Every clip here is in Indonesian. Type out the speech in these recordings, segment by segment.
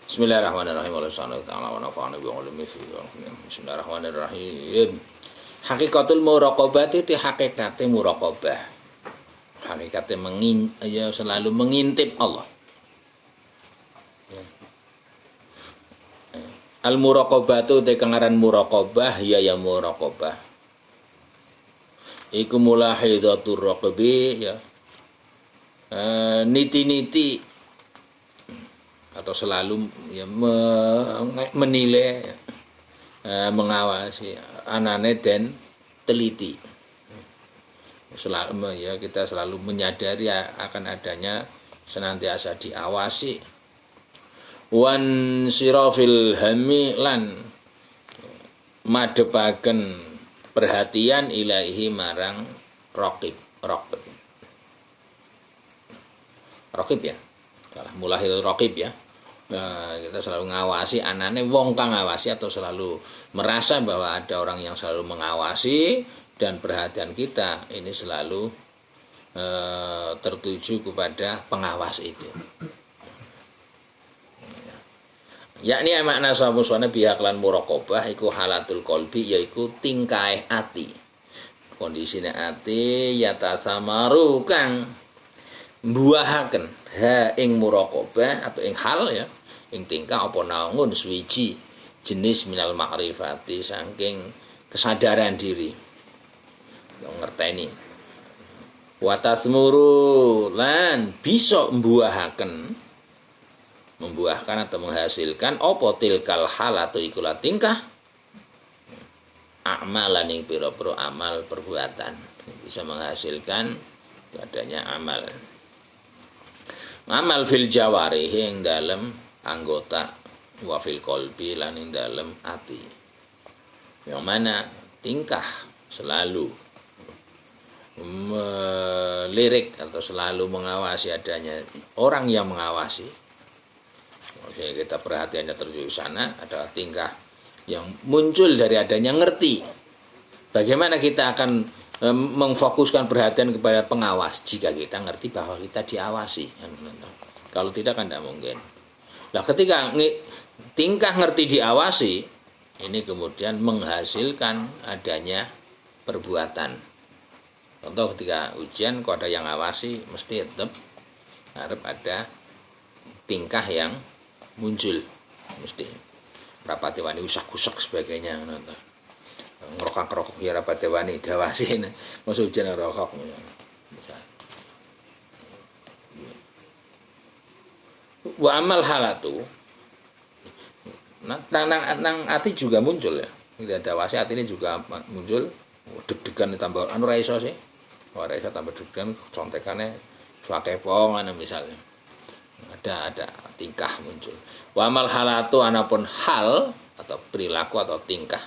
Bismillahirrahmanirrahim. Bismillahirrahmanirrahim. Hakikatul muraqabah itu hakikate muraqabah. Hakikate selalu mengintip Allah. Al muraqabah itu kangaran muraqabah ya muraqabah. Iku mulahidatur raqabi ya. Niti-niti atau selalu ya, menilai mengawasi anane dan teliti selalu ya kita selalu menyadari akan adanya senantiasa diawasi wan sirafil hami lan madepaken perhatian ilahi marang raqib ya salah mulahil raqib ya. Nah, kita selalu ngawasi anane wong kang ngawasi atau selalu merasa bahwa ada orang yang selalu mengawasi dan perhatian kita ini selalu tertuju kepada pengawas itu. Yakni makna samusana bihaklan muraqabah iku halatul qalbi yaiku tingkae ati. Kondisine ati yatasamaru kang mbuahaken ha ing muraqabah atau ing hal ya ing tingkah apa naungun suwiji jenis minal ma'rifati saking kesadaran diri ngerteni wa tasmuru lan bisa membuahkan atau menghasilkan apa tilkal hal atau ikulah tingkah amalan ing pira-pira amal perbuatan bisa menghasilkan adanya amal fil jawarih ing dalem anggota wa fil qalbi lan ing dalem ati yang mana tingkah selalu melirik atau selalu mengawasi adanya orang yang mengawasi. Jadi kita perhatiannya tertuju sana adalah tingkah yang muncul dari adanya ngerti bagaimana kita akan memfokuskan perhatian kepada pengawas jika kita ngerti bahwa kita diawasi. Kalau tidak kan tidak mungkin. Nah, ketika tingkah ngerti diawasi, ini kemudian menghasilkan adanya perbuatan. Contoh ketika ujian, kalau ada yang awasi, mesti tetap harap ada tingkah yang muncul. Mesti rapati wani usak-usak sebagainya. Ngerokok-ngerokok ya rapati wani dawasi. Masuk ujian ngerokok. Wa amal halatu nang ati juga muncul ya. Tidak ada wasi ati ini juga muncul deg-degan ditambah anu ra iso sih. Ora iso tambah deg-degan contekane suake wong misalnya. Ada tingkah muncul. Wa amal halatu anapun hal atau perilaku atau tingkah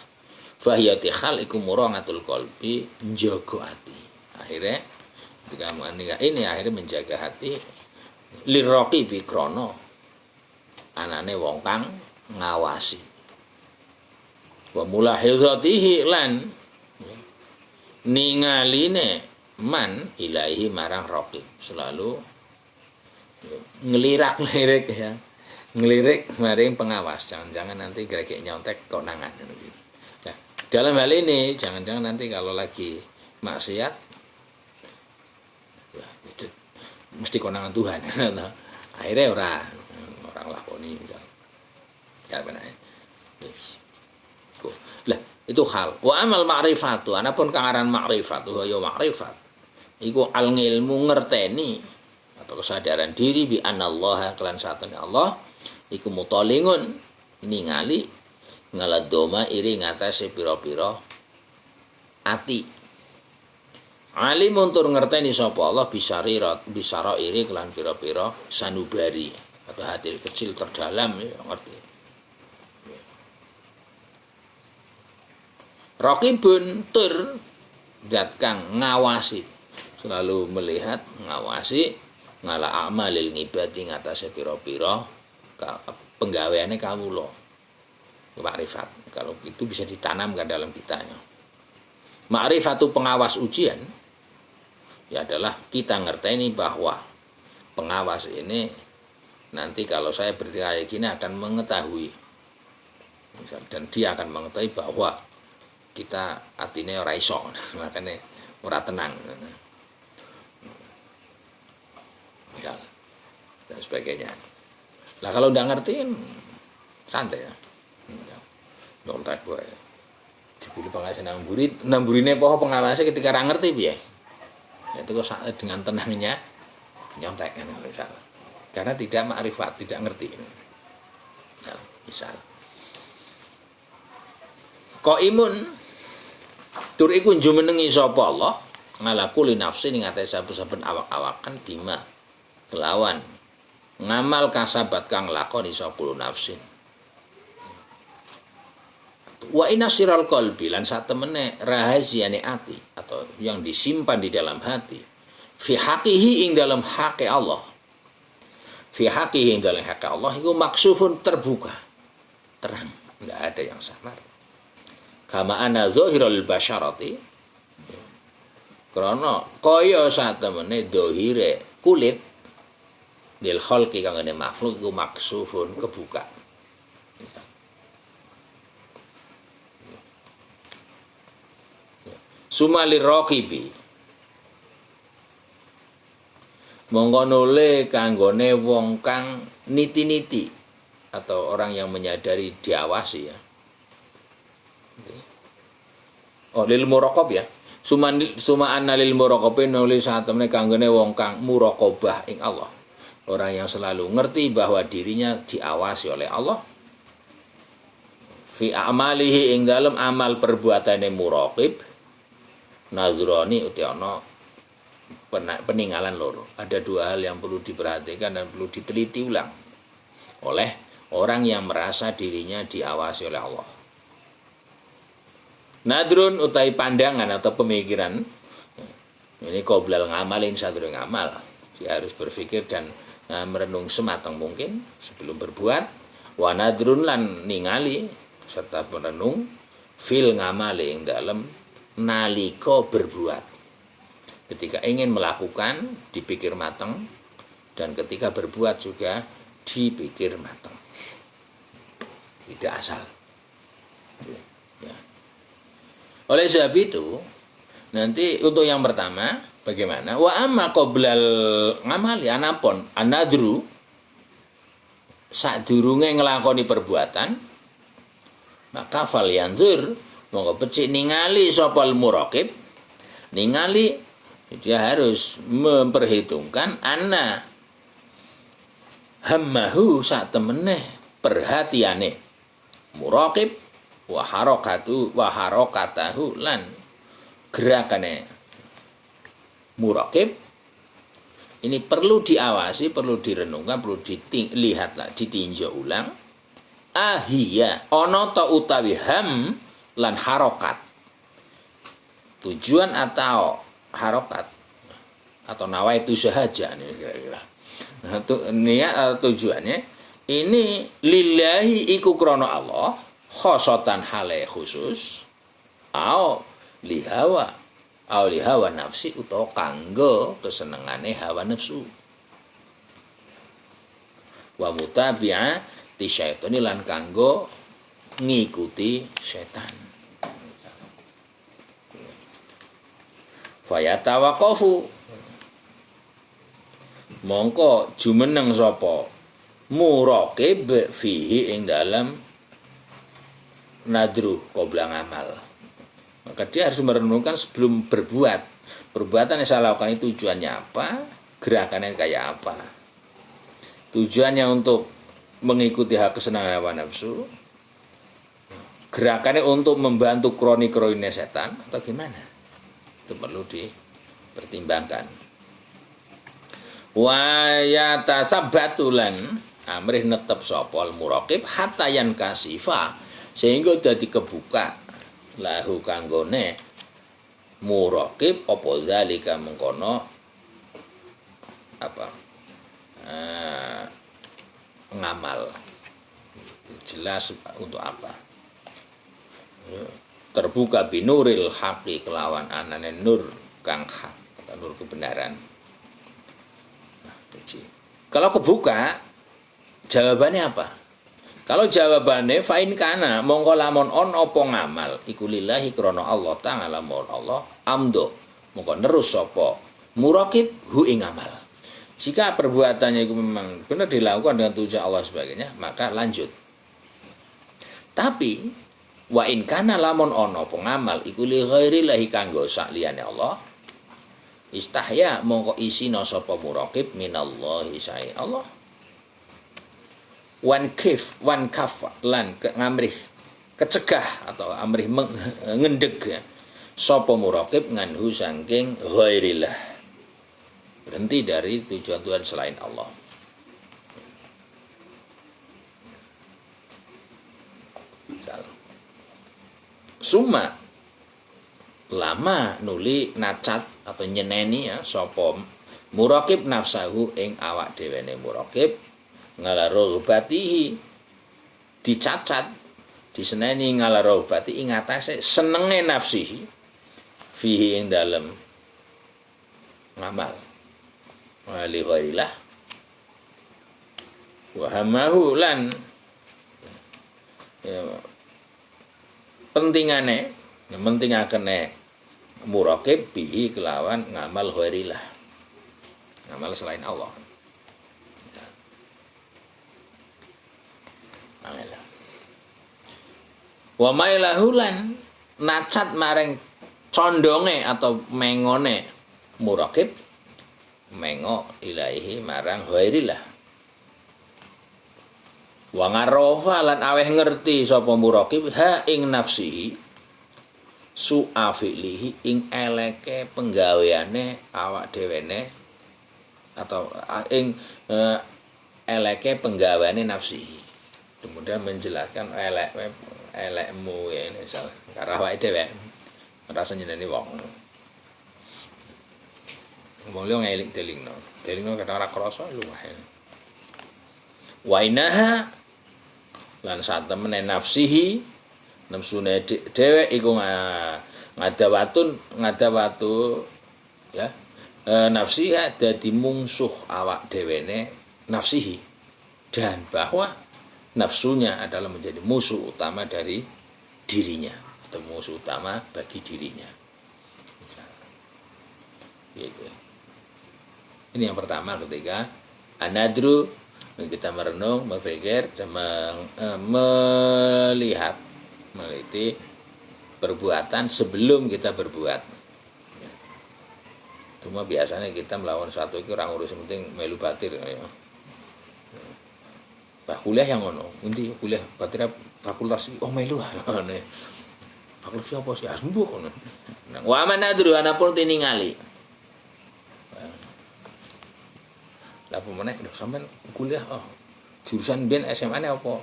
fahiyati hal iku murangatul qalbi njaga ati. Akhirnya ketika ini akhirnya menjaga hati liraqibi krana anane wong kang ngawasi wa mulahizatihi lan ningaline man ilahi marang raqib selalu ngelirak-lirik ya ngelirik maring pengawas jangan-jangan nanti gerak nyontek konangan gitu. Nah, dalam hal ini jangan-jangan nanti kalau lagi maksiat ya, itu mesti konangan Tuhan. Akhirnya orang lakoni ya benar. Lah itu hal. Wa amal ma'rifatu anapun kangaran ma'rifatu ya ma'rifat. Iku al ngilmu ngerteni atau kesadaran diri bi anallaha kelan satune Allah iku mutalingun ningali ngaladoma iri ngatasé pira-pira ati. Alimun tur ngerteni sapa Allah bisara iri kelan pira-pira sanubari atau hati kecil terdalam ya ngerti. Raqibun tur zat kang ngawasi selalu melihat ngawasi ngala amalil ngibadi ngatasé pira-pira penggaweane kawula. Makrifat kalau itu bisa ditanamkan dalam kita ya. Makrifatu pengawas ujian ya adalah kita ngerteni bahwa pengawas ini nanti kalau saya kayak gini akan mengetahui, dan dia akan mengetahui bahwa kita artinya ora iso, makanya ora tenang, ya, dan sebagainya. Lah kalau udah ngerti santai ya, nyontek gue dipilih pengawasan namburine poho pengawasnya ketika orang ngerti piye, itu kok dengan tenangnya nyontek kan, karena tidak makrifat, tidak ngerti. Nah, misal qaimun tur iku jumenengi sapa Allah ngala kulli nafsin ing atase saben-saben awak-awakan bima kelawan ngamal kasabat kang lakoni sapa nafsin. Wa inasiral qalbi lan satemene rahasiane ati atau yang disimpan di dalam hati fi haqihi ing dalam hak Allah, fi haqihi ing dalam hak Allah iku maksufun terbuka terang, tidak ada yang samar. Kama ana zahirul basyarati, karena kaya satemene dohire kulit lil khalqi kang ngene makhluk iku maksufun kebuka. Sumalir raqibi monggo nule kanggone wong kang niti-niti atau orang yang menyadari diawasi ya. Oh, lil muraqab ya. Suma anna lil muraqabi nuli satemene kanggone wong kang muraqabah ing Allah. Orang yang selalu ngerti bahwa dirinya diawasi oleh Allah. Fi a'malihi ing dalem amal perbuatane muraqib. Nazroni utiana peninggalan loro. Ada dua hal yang perlu diperhatikan dan perlu diteliti ulang oleh orang yang merasa dirinya diawasi oleh Allah. Nadrun utai pandangan atau pemikiran ini qoblal ngamal yang sadurunge ngamal. Dia harus berpikir dan merenung sematang mungkin sebelum berbuat. Wa nadrun lan ningali serta merenung fil ngamali yang dalam nalika berbuat. Ketika ingin melakukan dipikir matang, dan ketika berbuat juga dipikir matang. Tidak asal. Ya. Oleh sebab itu, nanti untuk yang pertama bagaimana? Wa amma qoblal ngamali anapun anadru sadurunge nglakoni perbuatan, maka fal yanzur monggo becik ningali sopal muraqib, ningali dia harus memperhitungkan anna hammahu sak temene perhatiane muraqib wa harakatahu lan gerakane muraqib ini perlu diawasi, perlu direnungkan, perlu dilihat, ditinjau ulang. Ahia ana ta utawi ham lan harokat, tujuan atau harokat atau nawaitu sahaja nih kira-kira. Nah, niat tujuannya ini lillahi iku krono Allah khosotan hale khusus au lihawa nafsi utawa kanggo kesenengane hawa nafsu wa mutabi'a ti syaitani lan kanggo ngikuti setan. Fayatawaqafu mongko jumeneng sapa muraqib fihi ing dalam nadru qobla ngamal. Maka dia harus merenungkan sebelum berbuat. Perbuatan yang saya lakukan itu tujuannya apa? Gerakannya kayak apa? Tujuannya untuk mengikuti hak kesenangan hawa nafsu? Gerakannya untuk membantu kroni-kroninya setan atau gimana? Itu perlu dipertimbangkan. Wa yatasabbatulan amrih netep sapa muraqib hatta yan kasifa sehingga dadi kebuka lahu kanggone muraqib apa zalika mengkono apa ngamal jelas untuk apa. Terbuka binuril haqi kelawan anane nur kang hak atau nur kebenaran. Nah, kalau kebuka Jawabannya apa? Kalau jawabannya fa'in kana mongko lamun on apa ngamal iku lillahi krana Allah ta'ala Allah amdo mongko nerus sapa muraqib hu ing amal. Jika perbuatannya itu memang benar dilakukan dengan tujuan Allah sebagainya, maka lanjut. Tapi wa in kana lamun ono pengamal iku li ghairillahi kanggo sak liyane Allah, istahya mongko isina sapa muraqib minallahi sae Allah. Wan kaf lan ngamrih kecegah atau amrih ngendeg ya. Sapa muraqib nganhu saking ghairillah. Berhenti dari tujuan-tujuan selain Allah. Suma lama nuli nacat atau nyeneni ya sapa muraqib nafsahu ing awak dhewene muraqib ngalarobatihi dicacat diseneni ngalarobati ing atase senenge nafsihi fihi ing dalem ngamal wali ghairillah wa hamahu lan ya, pentingane mentingakene muraqib bihi kelawan ngamal ghairillah ngamal selain Allah. Wa mailahulan nacat maring condonge atau mengone muraqib mengo ilahi marang ghairillah. Wa ngarofa lan aweh ngerti sapa muraqib ha ing nafsihi su'a fi'lihi ing eleke penggaweane awak dhewene atau ing eleke penggaweane nafsihi. Kemudian menjelaskan elekmu ya ini salah karena awake dhewe ngrasa nyeneni wong liya ngeling-elingno kadang ora krasa luwih wainaha lan sak temene nafsihi nafsune dhewe iku ngadawatu ya nafsiha dadi mungsuh awak dhewene nafsihi dan bahwa nafsunya adalah menjadi musuh utama dari dirinya atau musuh utama bagi dirinya. Gitu. Ini yang pertama ketika anadru kita merenung, berpikir dan melihat, meneliti perbuatan sebelum kita berbuat. Cuma biasanya kita melawan satu itu orang urus penting melu batir. Ya. Kuliah yang ngono, nanti kuliah baterai fakultas melu fakultas apa sih asmbuh ngono. Wa manadru anapun tiningali. Lah pemene sampean kuliah jurusan ben SMA-ne apa?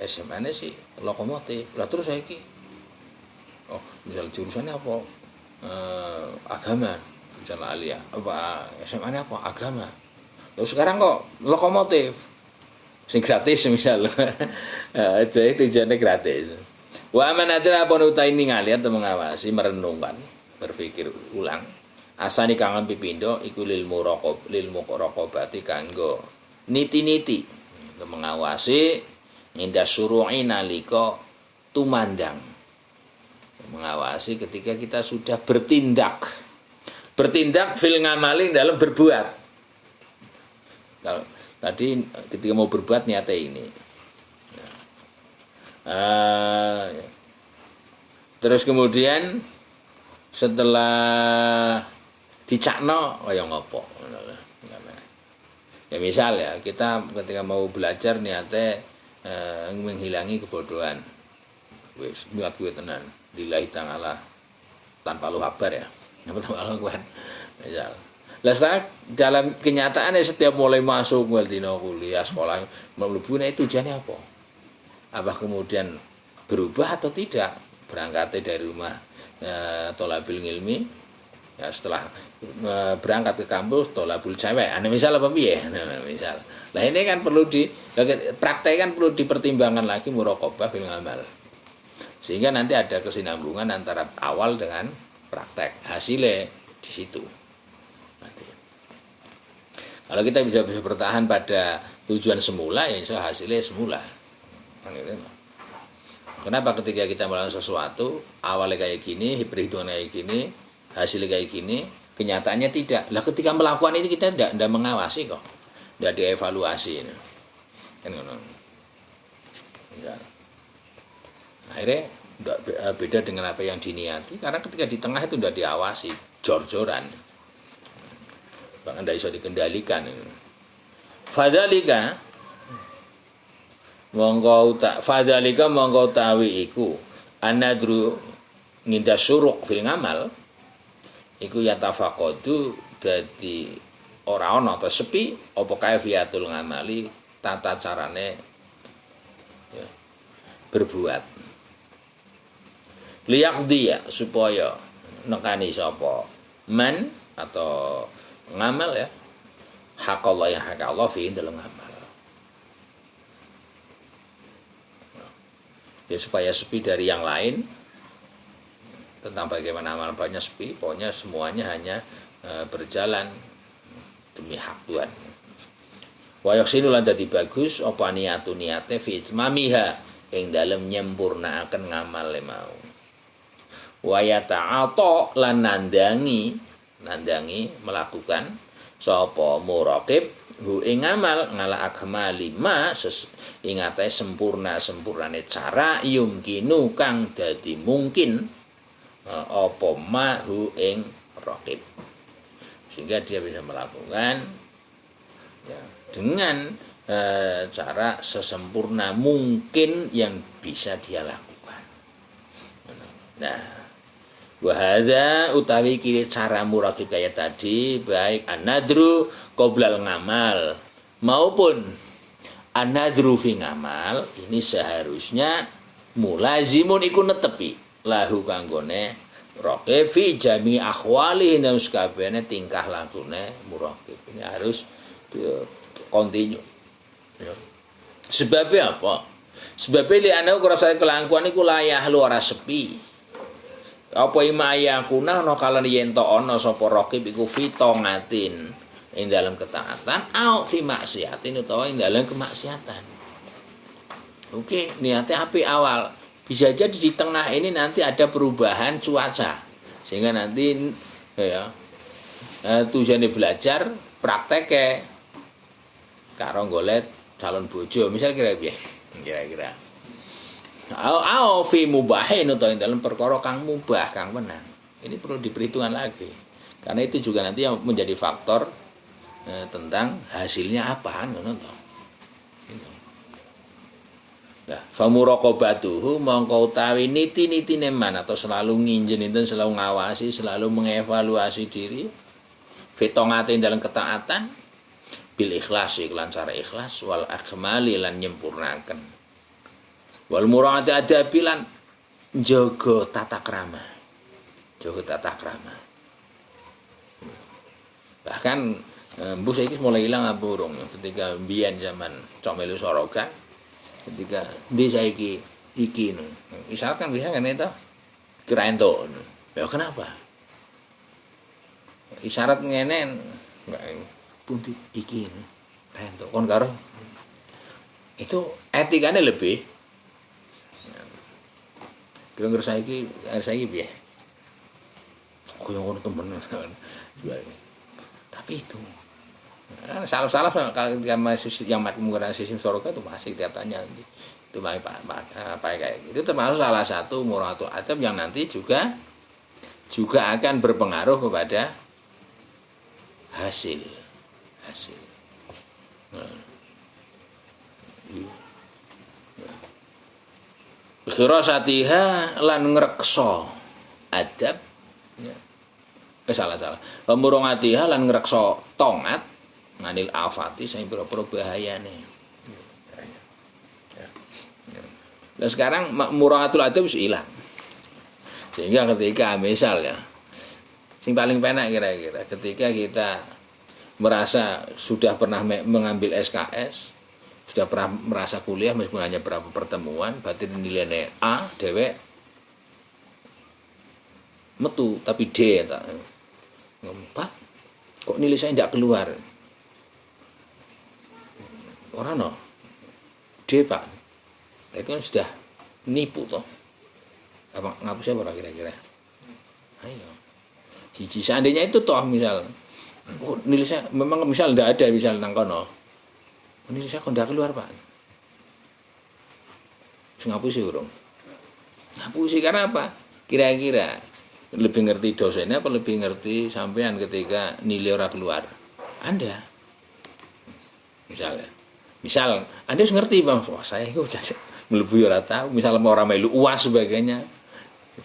SMA-ne sih lokomotif. Lah terus saiki misal jurusannya apa? Agama, jurusan aliyah. Apa SMA-ne apa? Agama. Terus sekarang kok lokomotif. Sing gratis misalnya. Jadi tujuannya gratis. Wa manadra pun utai ningali atau mengawasi merenungkan berpikir ulang. Asani kangen pipindo iku lil muraqabati kanggo niti-niti untuk mengawasi indah suru'i nalika tumandang. Mengawasi ketika kita sudah bertindak. Bertindak fil ngamali dalam berbuat. Kalau tadi ketika mau berbuat niatnya ini. Terus kemudian setelah dicakno kaya ngopo. Ya misal ya kita ketika mau belajar niatnya menghilangi kebodohan. Wis niat kuwi tenan. Lillahi ta'ala tanpa lu kabar ya. Tanpa lu kuat. Misal lah dalam kenyataannya setiap mulai masuk dina kuliah sekolah mlebune tujuannya apa? Apa kemudian berubah atau tidak? Berangkatnya dari rumah tolabul ilmi ya setelah berangkat ke kampus tolabul cewek. Misal apa piye? Misal. Lah ini kan perlu praktek kan perlu dipertimbangkan lagi muraqabah fil ngamal. Sehingga nanti ada kesinambungan antara awal dengan praktek. Hasilnya di situ. Kalau kita bisa bertahan pada tujuan semula, ya insya Allah hasilnya semula. Kenapa ketika kita melakukan sesuatu awalnya kayak gini, perhitungan kayak gini, hasilnya kayak gini, kenyataannya tidak. Lah ketika melakukan ini kita tidak mengawasi kok, tidak dievaluasi. Kan ya. Akhirnya beda dengan apa yang diniati, karena ketika di tengah itu tidak diawasi, jor-joran, bahkan tidak bisa dikendalikan. Fadzalika mongko tawi iku anadru nginda suruk fil ngamal iku yatafaqadu dadi ora ana ta sepi apa kaifiatul ngamali tata carane ya, berbuat liyaqdiya supaya nekani sapa man atau ngamal ya hak Allah yang hak Allah fi dalam ngamal ya, supaya sepi dari yang lain tentang bagaimana amal banyak sepi, pokoknya semuanya hanya berjalan demi hak Tuhan. Wa yaksinu lan dadi bagus apa niate fi itmamiha ing dalem nyempurnaaken ngamal mau. Wa yata'ata lan nandangi melakukan sapa muraqib hu ing ngamal ngala akmali ma ingate sempurnane cara yumkinu kang dadi mungkin apa ma hu ing raqib sehingga dia bisa melakukan ya, dengan cara sesempurna mungkin yang bisa dia lakukan. Nah, wahada utawi kiri cara muraqib kayak tadi baik anadru qoblal ngamal maupun anadru fi ngamal ini seharusnya mulazimun iku netepi lahu kanggone raqib fi jami ahwali dalam sakabehane tingkah lakune muraqib ini harus continue ya. Sebabnya apa? Sebabnya li ana krasa kelangkuan iku layah ora sepi. Apa imaya kuna no kalan yen to ana sapa raqib iku fitongatin ing dalam ketaatan au fi maksiatin utawa ing dalam kemaksiatan. Oke, niatnya api awal. Bisa jadi di tengah ini nanti ada perubahan cuaca. Sehingga nanti ya tujuannya belajar praktek karo golek calon bojo misal kira-kira. Au fi mubahin atau dalam perkara kang mubah kang menang. Ini perlu diperhitungkan lagi. Karena itu juga nanti yang menjadi faktor tentang hasilnya apa kan ngono to. Nah, famuraqabatuhu mongko utawi niti-nitine man atau selalu nginjen itu selalu ngawasi, selalu mengevaluasi diri. Fitongate dalam ketaatan bil ikhlasi lan cara ikhlas wal akmali lan nyempurnaken. Wal mura'ati adabi lan jaga tata krama. Jaga tata krama. Bahkan mbuh saiki mulai ilang apa urung ketika mbiyen zaman Comelu Soroga ketika ndi saiki iki no. Isyarat kan bisa kan itu kira ento. Ya kenapa? Isyarat ngene enggak punti iki ento kon karo itu etikane lebih kira-kira saiki piye? Koyo ngono temen. Tapi itu salah kalau yang menggunakan sistem soroga itu masih kelihatannya itu apa kayak gitu. Itu termasuk salah satu muratul adab yang nanti juga akan berpengaruh kepada hasil. Khirasatiha lan ngreksa adab ya. Salah. Pemurungatiha lan ngreksa tongat nganil afati sing pira-pira bahayane. Nah sekarang murungatul adab wis ilang. Sehingga ketika misal ya sing paling penak kira-kira ketika kita merasa sudah pernah mengambil SKS, sudah pernah merasa kuliah meskipun hanya berapa pertemuan, berarti nilainya A dewek metu tapi D tak ngempah kok nilai saya tidak keluar. orang no D Pak, itu kan sudah nipu toh. Apa ngapusnya berapa kira-kira? Ayo, hiji seandainya itu toh misal, nilai saya memang misal tidak ada misal nang kono, nilai saya kok tidak keluar Pak. Ngapusi urung, ngapusi karena apa? Kira-kira lebih ngerti dosennya apa lebih ngerti sampean ketika nilai orang keluar? Anda, misalnya. Misal, Anda harus ngerti Bang, wah saya itu melebihi ora tahu, misal mau orang melu UAS sebagainya.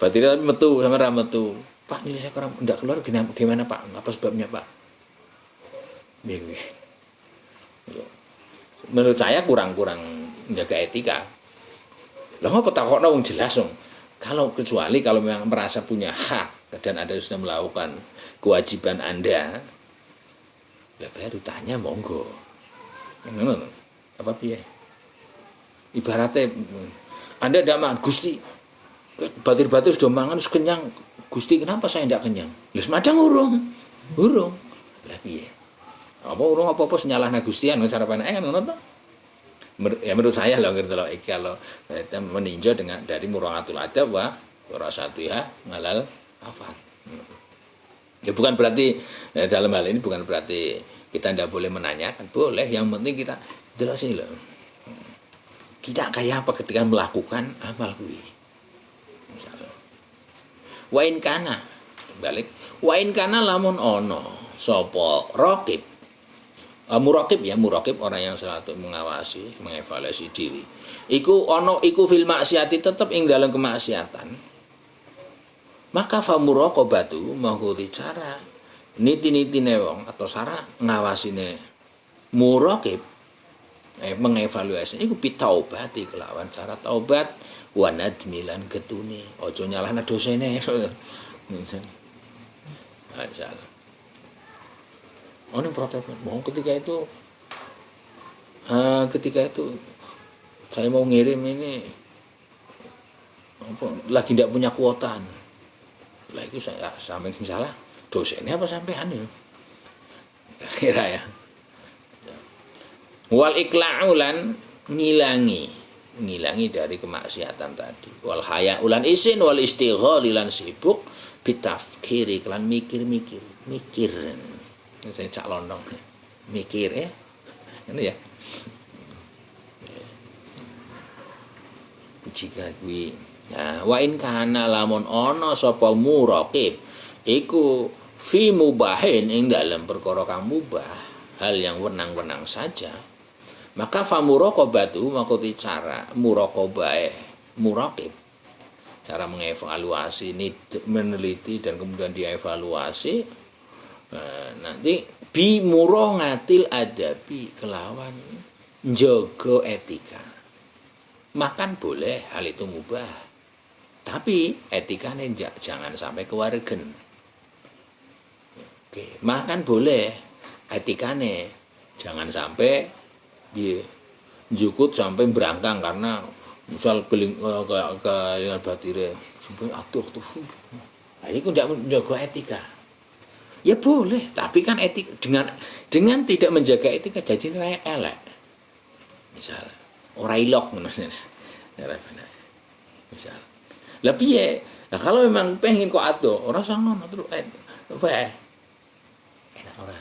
Berarti dia metu sama rametu. Pak, nilai saya kurang enggak keluar gimana Pak? Apa sebabnya Pak? Bingung. Menurut saya kurang menjaga etika. Lah ngapa takokno wong jelas dong. Kecuali kalau memang merasa punya hak dan Anda sudah melakukan kewajiban Anda, lah baru tanya monggo. Ngono. Apa piye? Ibaratnya Anda tidak makan Gusti, batir-batir sudah mangan sudah kenyang. Gusti kenapa saya tidak kenyang? Lah semacam urung. Lah piye? Apa urung apa-apa senyalahna Gustian cara penake kan ngono to? Ya menurut saya loh gitu loh, kalau kita meninjau dari muraatul adab wa warasatiha ngalal afat. Ya bukan berarti dalam hal ini bukan berarti kita tidak boleh menanyakan, boleh, yang penting kita jelasin loh. Kita kayak apa ketika melakukan amal kuwi. Misalnya. Wa in kana balik wa in kana lamun ono sapa raqib. Muraqib orang yang selalu mengawasi, mengevaluasi diri. Iku ono iku fil maksiati tetep ing dalam kemaksiatan. Maka fa muraqabatu mangkuti cara niti-nitine wong atau cara ngawasine muraqib mengevaluasi iku pitaubati kelawan cara taubat wa nadmilan getune aja nyalahna dosene. Masalah. Ono protes mau ketika itu saya mau ngirim ini lagi tidak punya kuota. Lah itu saya sampai salah dosennya apa sampean ya? Kira ya. Wal ikla'ulan ngilangi dari kemaksiatan tadi. Wal haya'ulan isin wal istighali lan sibuk bitafkiri kelan mikir. Saya cak londong mikir ya. Ini ya. Jika kuwi wa in kana lamun ana sapa muraqib iku fi mubahin ing dalem perkara kang mubah, hal yang wenang-wenang saja, maka fa muraqabatu makuti cara muraqib, cara mengevaluasi, meneliti dan kemudian dievaluasi. Nanti bi murongatil adabi kelawan njogo etika. Makan boleh, hal itu mubah. Tapi etikanya jangan sampai kewaregen. Oke, makan boleh, etikanya jangan sampai jukut sampai berangkang karena misal keling ke batire sampai atuh tuh. Nah, itu tidak menjaga etika. Ya boleh, tapi kan etik dengan tidak menjaga etika jadi elek. Misal ora ilok ngono. Misal. Lah piye? Nah kalau memang pengen kok ado, ora usah ngono terus apa enak ora.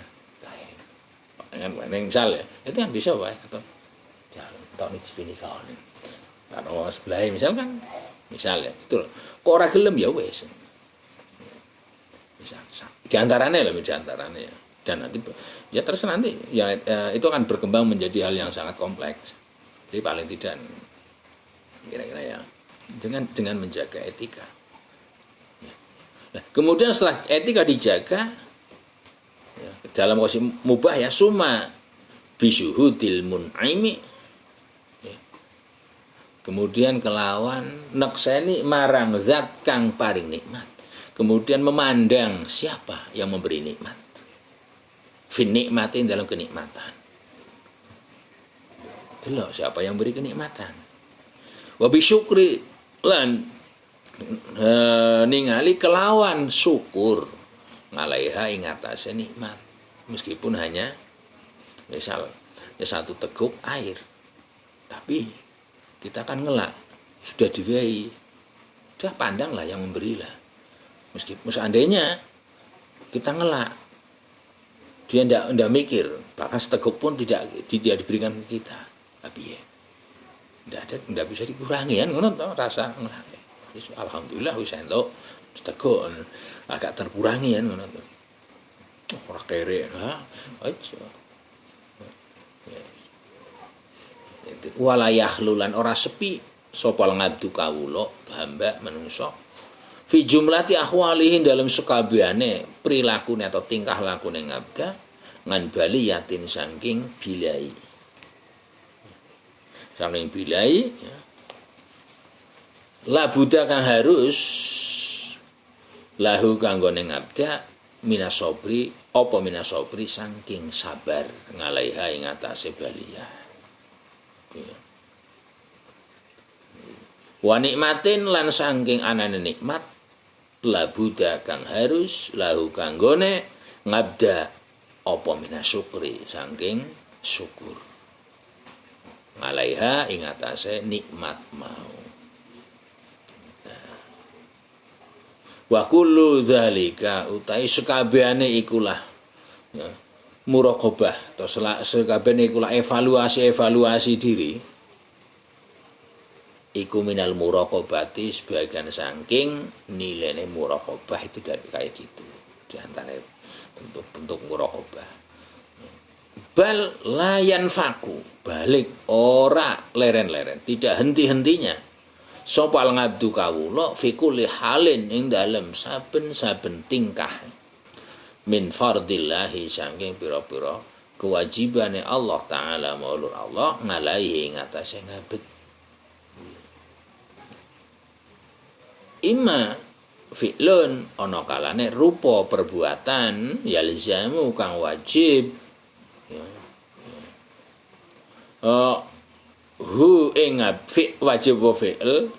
Kan misal ya, itu kan bisa wae atau jangan tok nicipini kawan. Karo sebelah misal kan misal ya, itu kok ora gelem ya wis. Di antaranya ya. Dan nanti ya terus nanti ya itu akan berkembang menjadi hal yang sangat kompleks. Jadi paling tidak kira-kira ya dengan menjaga etika. Nah, kemudian setelah etika dijaga ya, dalam posisi mubah ya summa bisyuhudil mun'imi ya. Kemudian kelawan nekseni marang zat kang paring nikmat. Kemudian memandang siapa yang memberi nikmat. Fin nikmatin dalam kenikmatan. Delok siapa yang beri kenikmatan. Wa bisyukri lan ningali kelawan syukur ngalaiha ing atase nikmat. Meskipun hanya misal ya 1 teguk air. Tapi kita kan ngelak, sudah diwai, sudah pandanglah yang memberilah. Meskipun seandainya kita ngelak, dia tidak mikir, bahkan seteguk pun tidak diberikan ke kita. Tapi ya, tidak bisa dikurangi kan, ngono rasa ngelak. Alhamdulillah wis entuk seteguk agak terkurangi kan ngono. Ora kere, aja. Wala yakhlulan ora sepi sapa ngabdu kawula hamba manungsa fi jumlati ahwalihi dalam sekabehane prilakune atau tingkah lakune ngabda ngan baliyatin saking bilai. Saking bilai ya. La buddha kang harus lahu kanggone ngabda minasobri apa minasobri saking sabar ngalaiha ing atase baliyah. Wa nikmatin lan saking anane nikmat la buddha kang harus lahu kanggone ngabda apa minasukri saking syukur ngalaiha ing atase nikmat mau. Wa kullu dzalika utai sekabehane ikulah ya, muraqabah atau sekabehane ikulah evaluasi diri iku minal muraqabati sebagian saking nilainya muraqabah itu dari kayak gitu di antara bentuk muraqabah. Bal layan faku balik ora leren-leren tidak henti-hentinya sopal ngabdu kawula fi kulli halin ing dalem saben-saben tingkah min fardillahi saking pira-pira kewajibane Allah taala maulur Allah ngalaihi ing atase ngabet. Ima fi'lun ana kalane rupa perbuatan yalzamu kang wajib ya. Hu ing fi wajib wa fi'l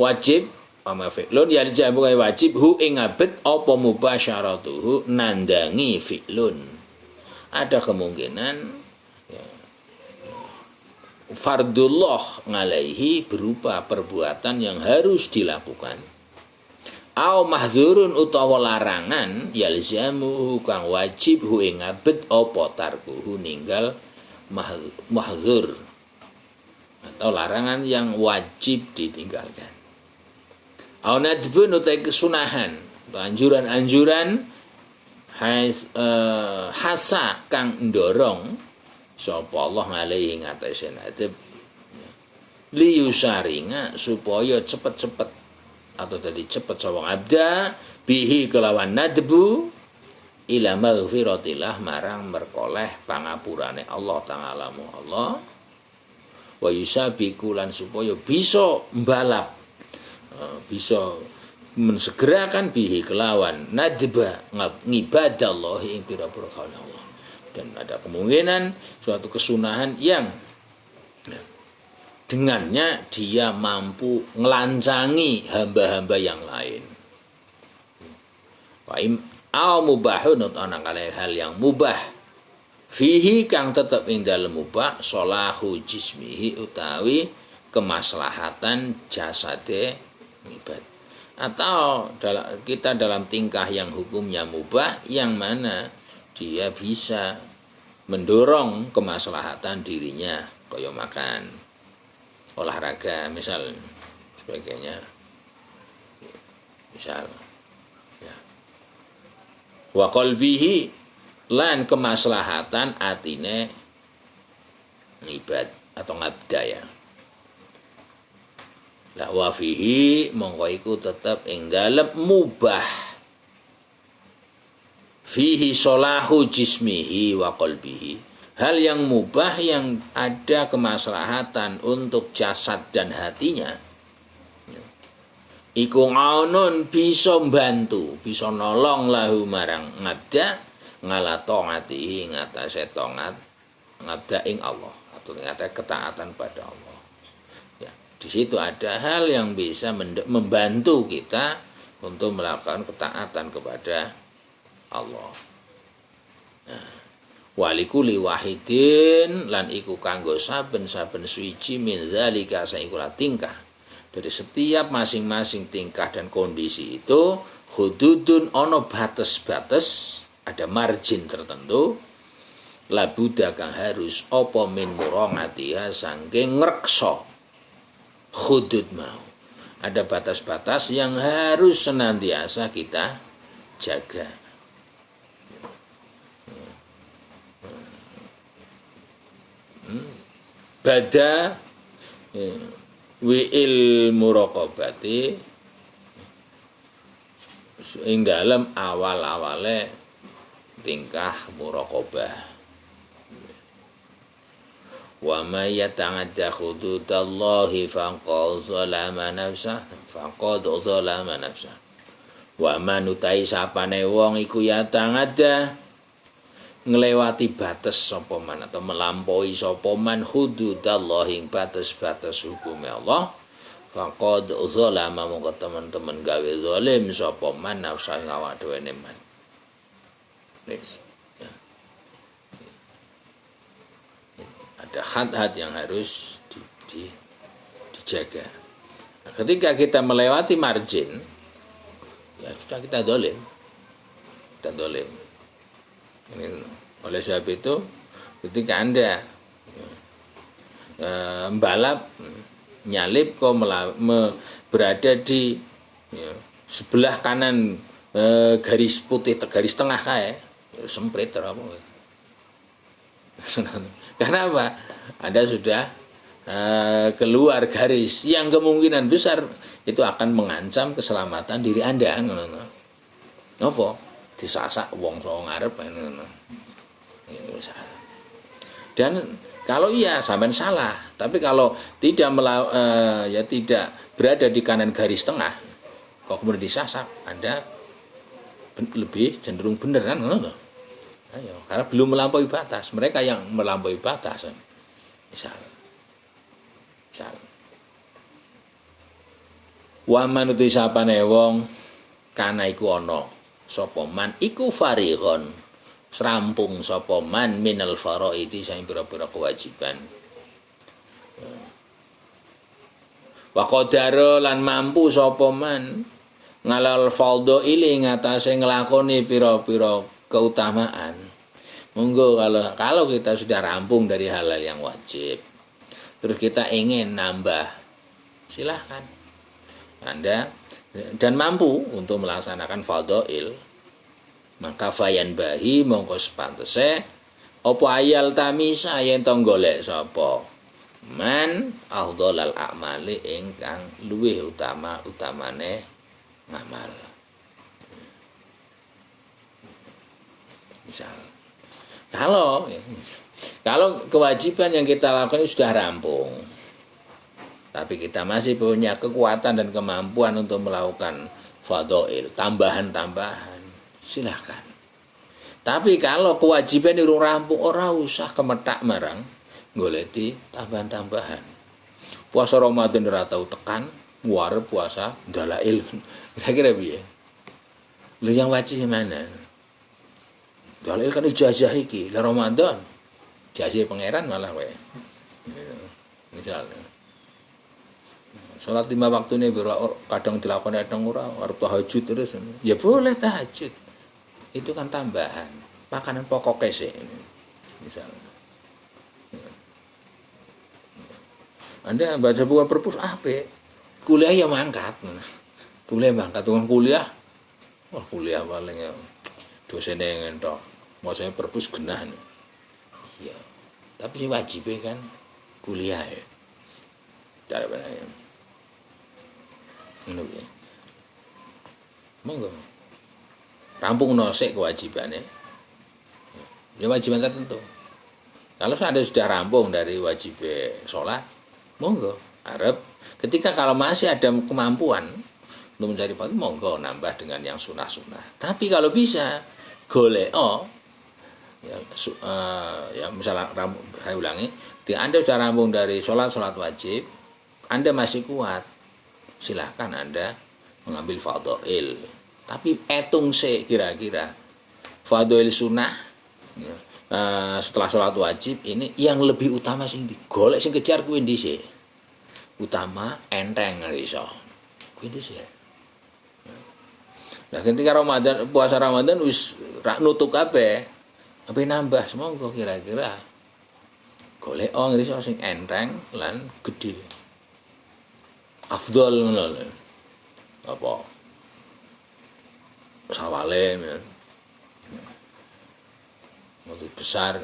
wajib ama fi'lun yalzamu kang wajib hu ing abet apa mubasyaratuhu nandangi fi'lun. Ada kemungkinan fardullah ngalaihi berupa perbuatan yang harus dilakukan. Au mahdzurun utawa larangan yalzamu kang wajib hu ing abet apa tarkuhu ninggal mahdzur atau larangan yang wajib ditinggalkan. Au nadbun utai kesunahan atau anjuran-anjuran hasa kang ndorong sapa Allah ngalaihi ngatasi nadab liyusaringa supaya cepet-cepet atau tadi cepet sawang abda bihi kelawan nadbu ila maghfiratillah marang merkoleh pangapurane Allah ta'ala Allah wa yusabiku lan supaya bisa mbalap bisa mensegerakan bihi kelawan nadba ngibadallahi ing pira-pira kaula Allah. Dan ada kemungkinan suatu kesunahan yang dengannya dia mampu ngelancangi hamba-hamba yang lain. Wa au mubahun ana kale hal yang mubah fihi kang tetep ing dalem mubah salahu jismihi utawi kemaslahatan jasade ibad. Atau kita dalam tingkah yang hukumnya mubah yang mana dia bisa mendorong kemaslahatan dirinya kaya makan, olahraga misal sebagainya. Misal ya. Wa qalbihi lan kemaslahatan atine ngibad atau ngabda ya. La wa fihi mongko iku tetep ing dalem mubah fihi solahu jismihi wa qalbihi hal yang mubah yang ada kemaslahatan untuk jasad dan hatinya iku ngaunun bisa membantu bisa nolong lahu marang ngabda ngala taatihi ngatasé taat ngabda ing Allah atau ngatasé ketaatan pada Allah ya di situ ada hal yang bisa membantu kita untuk melakukan ketaatan kepada Allah. Walikuli wahidin lan iku kanggo saben-saben suci min zalika saikulah tingkah dari setiap masing-masing tingkah dan kondisi itu hududun ono batas-batas, ada margin tertentu labuda kang harus apa min murongatiha saking ngreksa hudud mau, ada batas-batas yang harus senantiasa kita jaga. Bada wi'il muraqabati ing dalem awal-awale tingkah muraqabah. Wa may yata'adda hududallahi faqad zalama nafsah wa man utai sapane wong iku yata'adda ngelewati batas sapa man atau melampaui sapa man hududallahi ing batas-batas hukum Allah faqad zalama mongko teman-teman gawe zalim sapa man nafsa ing awak dhewe man. Wis. Ya. Ada had-had yang harus dijaga. Nah, ketika kita melewati margin ya sudah kita zalim. Kita zalim. Ini, oleh sebab itu ketika Anda balap nyalip kok berada di sebelah kanan garis putih garis tengah kayak semprit apa karena apa? Anda sudah keluar garis yang kemungkinan besar itu akan mengancam keselamatan diri Anda. Apa? Disasak wong saka ngarep ngono. Dan kalau iya sampean salah, tapi kalau tidak tidak berada di kanan garis tengah, kok kemudian disasak, Anda lebih cenderung bener kan ngono. Ayo, karena belum melampaui batas. Mereka yang melampaui batas. Misal. Wa manuti sapane wong kana iku ana sapa man iku farighon rampung sapa man minal faraidi saing pira-pira kewajiban wa qadara lan mampu sapa man ngalal fardhail ing atase nglakoni pira-pira keutamaan. Monggo kalau kita sudah rampung dari hal-hal yang wajib terus kita ingin nambah silahkan Anda dan mampu untuk melaksanakan fardhail maka fayan bahi mongko sepantese apa ayal tamisa yen to golek sapa man afdhalal a'mali ingkang luwih utamane ngamal. Misal kalau kewajiban yang kita lakukan sudah rampung tapi kita masih punya kekuatan dan kemampuan untuk melakukan fardhail, tambahan-tambahan, silahkan. Tapi kalau kewajiban urung rampung, ora usah kemetak marang goleti tambahan-tambahan. Puasa Ramadan ora tau tekan, ngarep puasa dalail. Kira-kira piye? Lho yang wajib mana? Dalail kan ijazah iki, lah Ramadan. Ijazah pangeran malah kowe. Misalnya sholat 5 waktu ini kadang dilakukan kadang ora arep tahajud terus ya boleh tahajud itu kan tambahan makanan pokok sih misalnya Anda baca buku perpus apa kuliah ya mangkat tukang kuliah wah kuliah paling ya dosennya ngentok mau saya perpus genah iya tapi wajib kan kuliah ya cara benarnya ngono. Monggo. Rampung nosek kewajibannya. Ya wajiban tertentu. Kalau Anda sudah rampung dari wajib sholat, monggo. Arep ketika kalau masih ada kemampuan untuk mencari fardhu, monggo nambah dengan yang sunah-sunah. Tapi kalau bisa golek ya misalnya saya ulangi, Anda sudah rampung dari sholat wajib, Anda masih kuat. Silahkan Anda mengambil fardhail. Tapi etung kira-kira fardhail sunnah Ya. Setelah sholat wajib ini yang lebih utama sing golek sing kejar kuwi dhisik. Utama enteng iso. Kuwi dhisik. Nah, ketika Ramadan puasa Ramadan wis rak nutuk kabeh. Apa nambah semonggo kira-kira golek iso sing enteng lan gedhe. Afdol ngono lho. Apa? Sawale ya. Lebih besar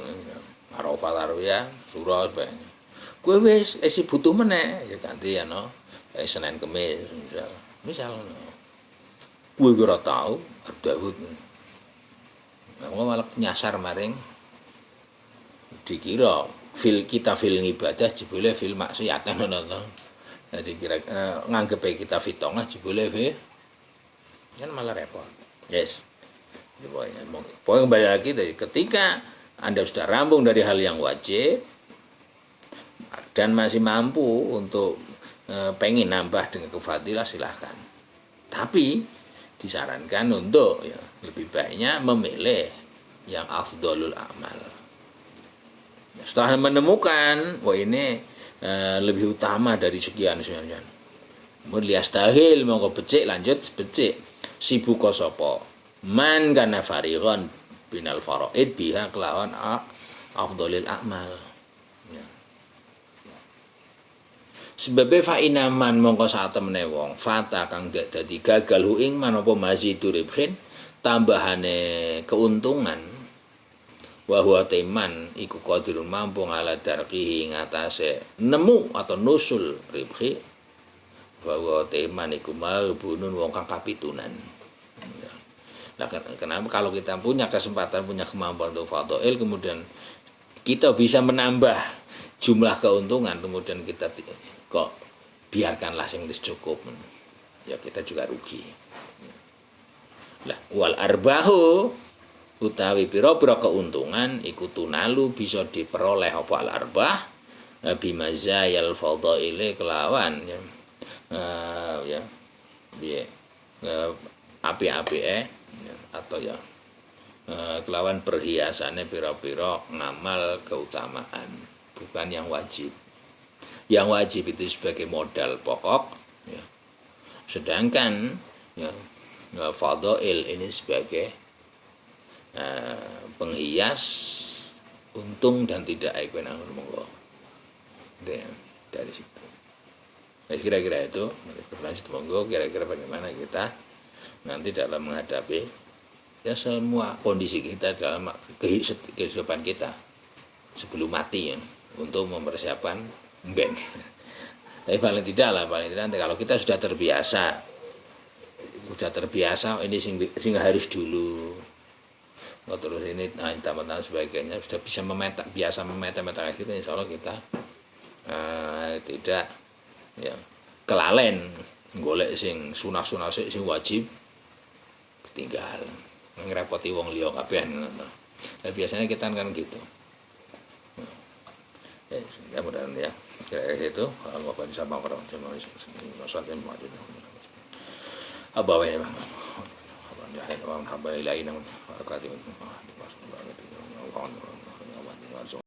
Arafah Tarwiyah surah banyak. Kowe wis isi butuh meneh ya ganti ya no. Senin Kamis misal no. Kowe ora tau Daud. Nah, malah nyasar maring dikira kita fil ibadah jebule fil maksiat ngono to. Jadi kira nganggepe kita fitongah jebule kan malah repot. Yes. Pokoknya kembali lagi dari ketika Anda sudah rampung dari hal yang wajib dan masih mampu untuk pengen nambah dengan kefadilah silahkan. Tapi disarankan untuk ya, lebih baiknya memilih yang afdolul amal. Setelah menemukan wah ini lebih utama dari sekian. Mulyastahil monggo becik lanjut becik sibuk sapa man kana farighon binal faraid biha kelawan afdhalil a'mal ya. Sebab fa inaman mongko sak temene wong fata kang dadi gagal hu ing manapa mazidur ribhin tambahane keuntungan wa huwa teman iku qadirun mampu ala darqihi ngatasé nemu atau nusul ribhi wa huwa teman iku mabunun wong kang kapitunan. Nah, kenapa kalau kita punya kesempatan, punya kemampuan untuk fadhail, kemudian kita bisa menambah jumlah keuntungan, kemudian kita kok biarkanlah yang cukup, ya kita juga rugi. Lah wal arbahu utawi pira-pira keuntungan iku tunalu bisa diperoleh apa al arbah bimazayal fadhail kelawan ya api-apike atau ya kelawan perhiasannya pira-pira ngamal keutamaan bukan yang wajib. Yang wajib itu sebagai modal pokok ya. Sedangkan ya, fadhail ini sebagai penghias untung dan tidak aib monggo. Dari situ. Nah, kira-kira itu berlanjut monggo kira-kira bagaimana kita nanti dalam menghadapi ya semua kondisi kita dalam kehidupan kita sebelum mati ya, untuk mempersiapkan ben. Tapi paling tidak kalau kita sudah terbiasa ini sing harus dulu. Terus ini tambah-tambah sebagainya sudah bisa memeta akhirnya insya Allah kita tidak ya kelalen golek sing sunah-sunah sing wajib ketinggal. Ngerepoti wong liya kabeh ngono. Nah, biasanya kita kan gitu. Ya mudah-mudahan ya. Kayak itu Allah bisa mengurang semua masalah yang ada. Abawa ini Bang. Alhamdulillah, alhamdulillah,